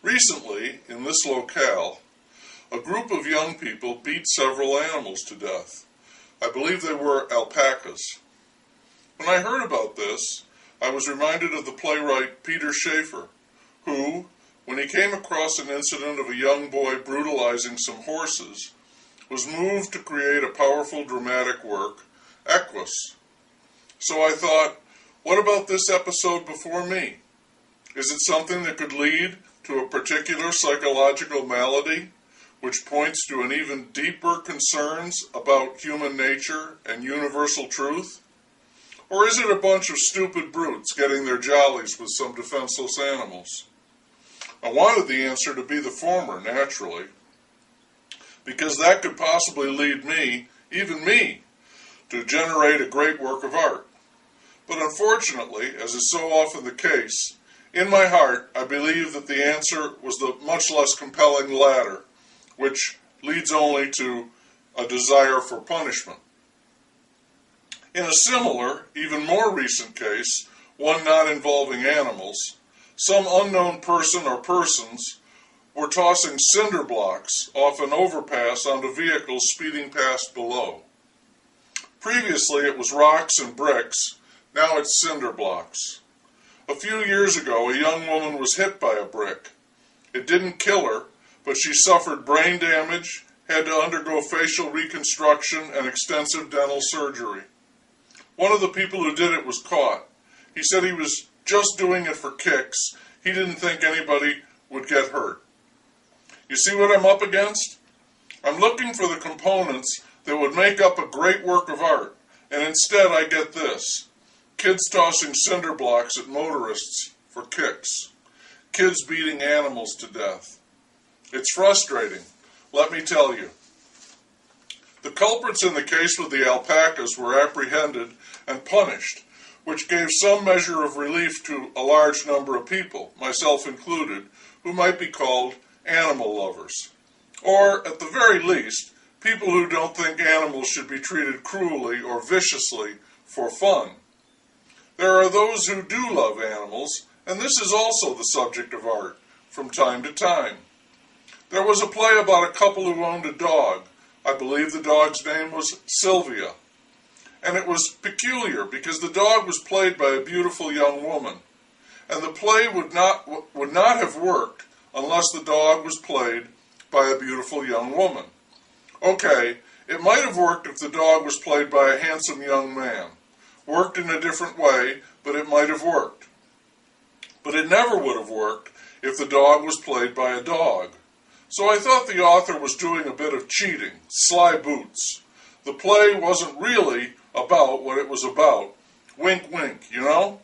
Recently, in this locale, a group of young people beat several animals to death. I believe they were alpacas. When I heard about this, I was reminded of the playwright Peter Schaeffer, who, when he came across an incident of a young boy brutalizing some horses, was moved to create a powerful dramatic work, Equus. So I thought, what about this episode before me? Is it something that could lead to a particular psychological malady, which points to an even deeper concerns about human nature and universal truth? Or is it a bunch of stupid brutes getting their jollies with some defenseless animals? I wanted the answer to be the former, naturally, because that could possibly lead me, even me, to generate a great work of art. But unfortunately, as is so often the case, in my heart I believe that the answer was the much less compelling latter, which leads only to a desire for punishment. In a similar, even more recent case, one not involving animals, some unknown person or persons were tossing cinder blocks off an overpass onto vehicles speeding past below. Previously it was rocks and bricks, now it's cinder blocks. A few years ago a young woman was hit by a brick. It didn't kill her, but she suffered brain damage, had to undergo facial reconstruction and extensive dental surgery. One of the people who did it was caught. He said he was just doing it for kicks. He didn't think anybody would get hurt. You see what I'm up against? I'm looking for the components that would make up a great work of art, and instead I get this. Kids tossing cinder blocks at motorists for kicks. Kids beating animals to death. It's frustrating, let me tell you. The culprits in the case with the alpacas were apprehended and punished, which gave some measure of relief to a large number of people, myself included, who might be called animal lovers. Or, at the very least, people who don't think animals should be treated cruelly or viciously for fun. There are those who do love animals, and this is also the subject of art, from time to time. There was a play about a couple who owned a dog. I believe the dog's name was Sylvia. And it was peculiar because the dog was played by a beautiful young woman. And the play would not have worked unless the dog was played by a beautiful young woman. Okay, it might have worked if the dog was played by a handsome young man. Worked in a different way, but it might have worked. But it never would have worked if the dog was played by a dog. So I thought the author was doing a bit of cheating, sly boots. The play wasn't really about what it was about. Wink, wink, you know?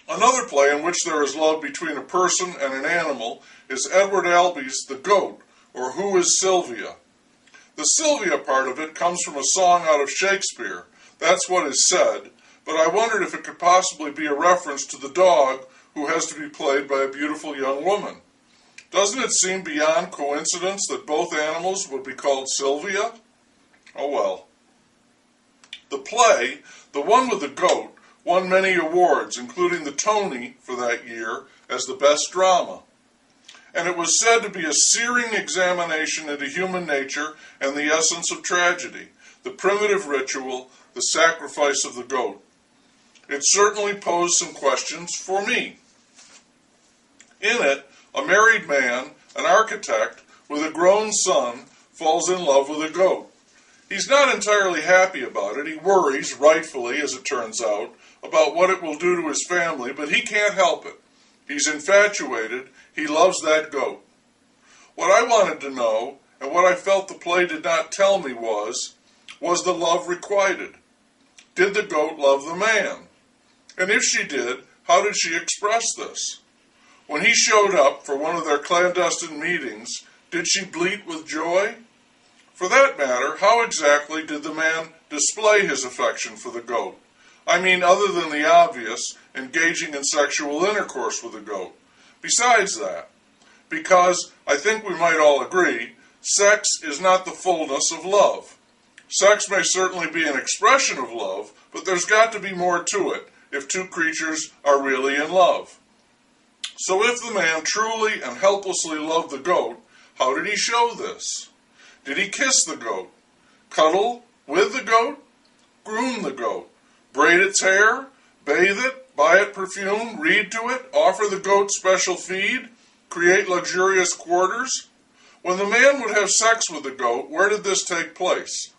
Another play in which there is love between a person and an animal is Edward Albee's The Goat, or Who is Sylvia? The Sylvia part of it comes from a song out of Shakespeare. That's what is said, but I wondered if it could possibly be a reference to the dog who has to be played by a beautiful young woman. Doesn't it seem beyond coincidence that both animals would be called Sylvia? Oh well. The play, the one with the goat, won many awards, including the Tony for that year as the best drama. And it was said to be a searing examination into human nature and the essence of tragedy, the primitive ritual, the sacrifice of the goat. It certainly posed some questions for me. In it, a married man, an architect, with a grown son, falls in love with a goat. He's not entirely happy about it. He worries, rightfully, as it turns out, about what it will do to his family, but he can't help it. He's infatuated. He loves that goat. What I wanted to know, and what I felt the play did not tell me was the love requited? Did the goat love the man? And if she did, how did she express this? When he showed up for one of their clandestine meetings, did she bleat with joy? For that matter, how exactly did the man display his affection for the goat? I mean, other than the obvious, engaging in sexual intercourse with the goat. Besides that, because I think we might all agree, sex is not the fullness of love. Sex may certainly be an expression of love, but there's got to be more to it if two creatures are really in love. So if the man truly and helplessly loved the goat, how did he show this? Did he kiss the goat, cuddle with the goat, groom the goat, braid its hair, bathe it, buy it perfume, read to it, offer the goat special feed, create luxurious quarters? When the man would have sex with the goat, where did this take place?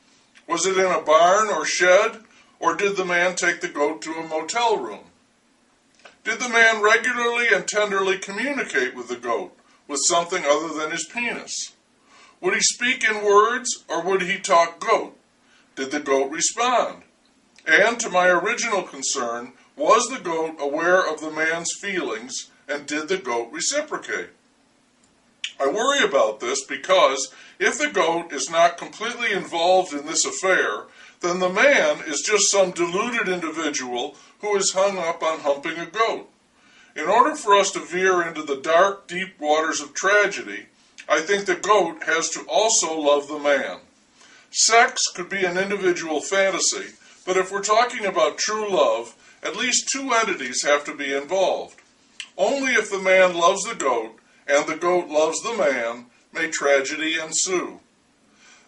Was it in a barn or shed, or did the man take the goat to a motel room? Did the man regularly and tenderly communicate with the goat with something other than his penis? Would he speak in words, or would he talk goat? Did the goat respond? And to my original concern, was the goat aware of the man's feelings, and did the goat reciprocate? I worry about this because if the goat is not completely involved in this affair, then the man is just some deluded individual who is hung up on humping a goat. In order for us to veer into the dark, deep waters of tragedy, I think the goat has to also love the man. Sex could be an individual fantasy, but if we're talking about true love, at least two entities have to be involved. Only if the man loves the goat and the goat loves the man may tragedy ensue.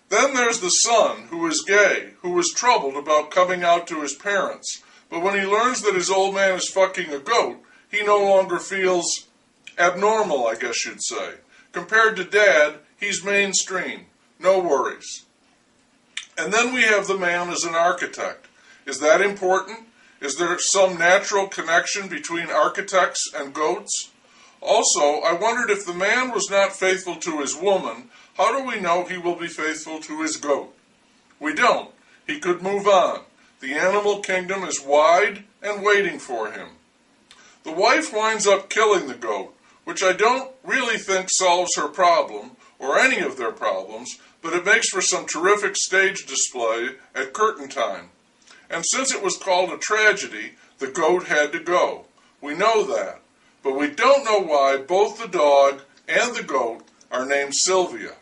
Then there's the son who is gay, who is troubled about coming out to his parents, but when he learns that his old man is fucking a goat, he no longer feels abnormal, I guess you'd say. Compared to dad, he's mainstream, no worries. And then we have the man as an architect. Is that important? Is there some natural connection between architects and goats? Also, I wondered if the man was not faithful to his woman, how do we know he will be faithful to his goat? We don't. He could move on. The animal kingdom is wide and waiting for him. The wife winds up killing the goat, which I don't really think solves her problem, or any of their problems, but it makes for some terrific stage display at curtain time. And since it was called a tragedy, the goat had to go. We know that. But we don't know why both the dog and the goat are named Sylvia.